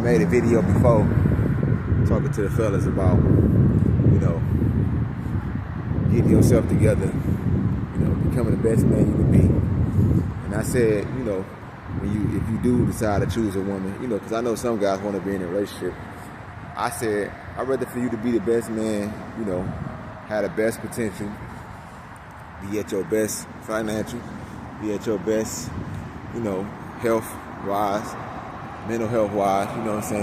made a video before talking to the fellas about, getting yourself together, becoming the best man you can be. And I said, if you do decide to choose a woman, because I know some guys want to be in a relationship. I said, I'd rather for you to be the best man, have the best potential, be at your best financial, be at your best, health-wise, mental health-wise,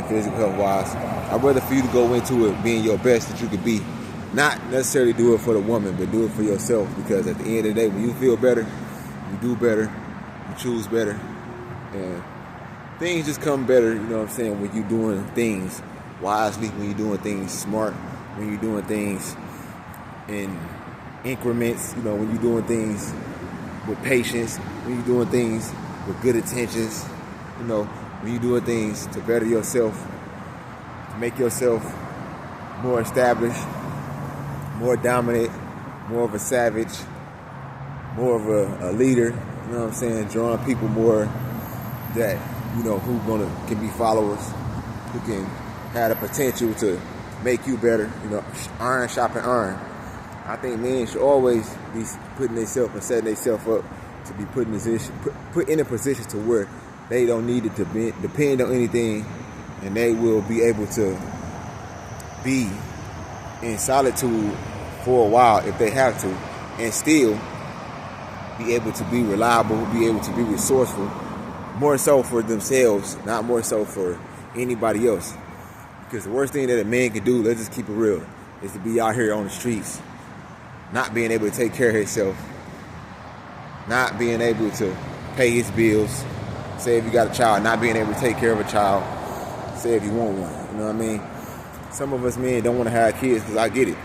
physical health-wise. I'd rather for you to go into it being your best that you could be. Not necessarily do it for the woman, but do it for yourself. Because at the end of the day, when you feel better, you do better, you choose better, and things just come better, when you're doing things wisely, when you're doing things smart, when you're doing things in increments, when you're doing things with patience, when you're doing things with good intentions, when you're doing things to better yourself, to make yourself more established, more dominant, more of a savage, more of a leader, drawing people more that, who can be followers, who can have the potential to make you better, iron sharpen iron. I think men should always be putting themselves and setting themselves up to be put in a position to where they don't need to depend on anything, and they will be able to be in solitude for a while if they have to, and still be able to be reliable, be able to be resourceful, more so for themselves, not more so for anybody else. Because the worst thing that a man can do, let's just keep it real, is to be out here on the streets, not being able to take care of himself, not being able to pay his bills. Say if you got a child, not being able to take care of a child. Say if you want one, Some of us men don't want to have kids, because I get it.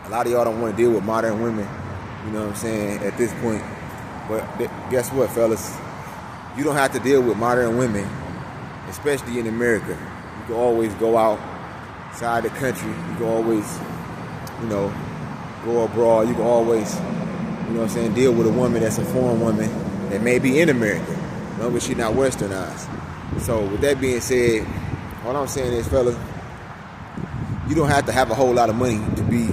A lot of y'all don't want to deal with modern women, at this point. But guess what, fellas? You don't have to deal with modern women, especially in America. You can always go outside the country. You can always, go abroad. You can always, deal with a woman that's a foreign woman that may be in America, as long as she's not westernized. So with that being said, what I'm saying is, fellas, you don't have to have a whole lot of money to be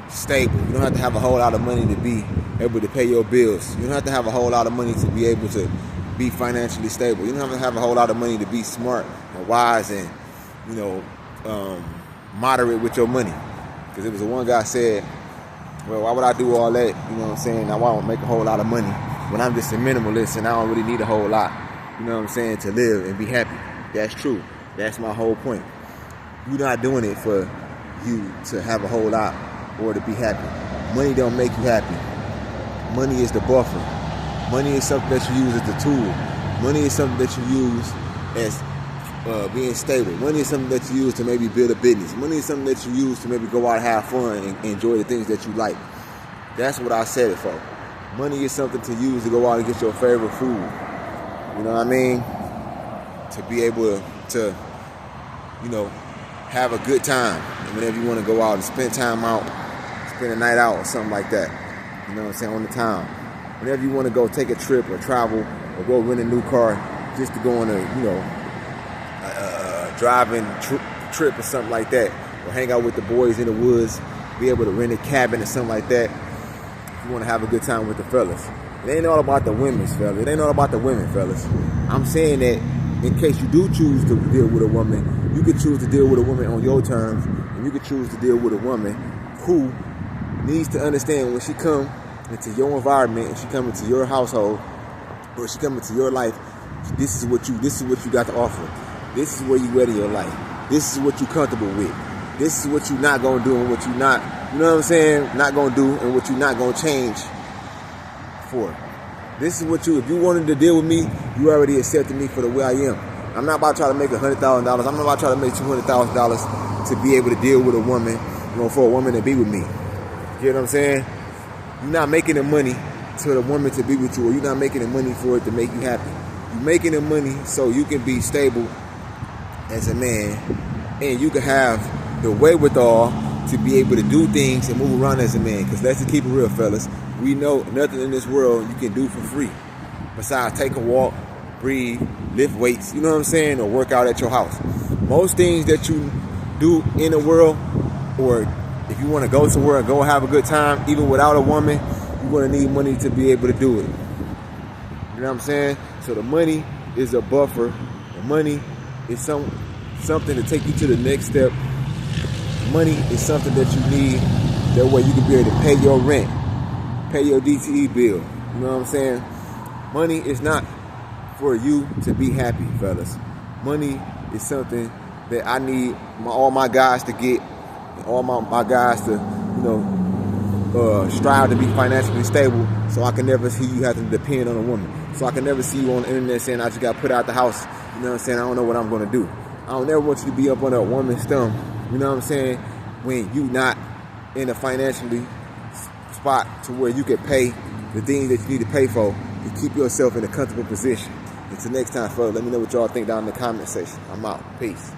stable. You don't have to have a whole lot of money to be able to pay your bills. You don't have to have a whole lot of money to be able to be financially stable. You don't have to have a whole lot of money to be smart and wise and, moderate with your money. Because it was one guy said, well, why would I do all that? I want to make a whole lot of money when I'm just a minimalist and I don't really need a whole lot, to live and be happy. That's true. That's my whole point. You're not doing it for you to have a whole lot or to be happy. Money don't make you happy. Money is the buffer. Money is something that you use as a tool. Money is something that you use as being stable. Money is something that you use to maybe build a business. Money is something that you use to maybe go out and have fun and enjoy the things that you like. That's what I said it for. Money is something to use to go out and get your favorite food. To be able to, have a good time. And whenever you want to go out and spend time out, spend a night out or something like that, on the town. Whenever you want to go take a trip or travel or go rent a new car just to go on a driving trip or something like that, or hang out with the boys in the woods, be able to rent a cabin or something like that, if you want to have a good time with the fellas. It ain't all about the women, fellas. It ain't all about the women, fellas. I'm saying that in case you do choose to deal with a woman, you could choose to deal with a woman on your terms, and you could choose to deal with a woman who needs to understand when she come into your environment and she come into your household or she come into your life, this is what you got to offer. This is where you at in your life. This is what you comfortable with. This is what you not gonna do and what you not, not gonna do and what you not gonna change for. This is what if you wanted to deal with me, you already accepted me for the way I am. I'm not about to try to make $100,000. I'm not about to try to make $200,000 to be able to deal with a woman, for a woman to be with me. You know what I'm saying? You're not making the money to the woman to be with you, or you're not making the money for it to make you happy. You're making the money so you can be stable as a man, and you can have the wherewithal to be able to do things and move around as a man. Because let's just keep it real, fellas. We know nothing in this world you can do for free besides take a walk, breathe, lift weights, you know what I'm saying, or work out at your house. Most things that you do in the world, or if you want to go somewhere and go have a good time, even without a woman, you're going to need money to be able to do it. You know what I'm saying? So the money is a buffer. The money is something to take you to the next step. Money is something that you need. That way you can be able to pay your rent, pay your DTE bill. You know what I'm saying? Money is not for you to be happy, fellas. Money is something that I need all my guys to get, all my guys to, strive to be financially stable, so I can never see you have to depend on a woman. So I can never see you on the internet saying I just got put out the house. You know what I'm saying? I don't know what I'm going to do. I don't never want you to be up under a woman's thumb. You know what I'm saying? When you not in a financially spot to where you can pay the things that you need to pay for to keep yourself in a comfortable position. Until next time, fellas, let me know what y'all think down in the comment section. I'm out. Peace.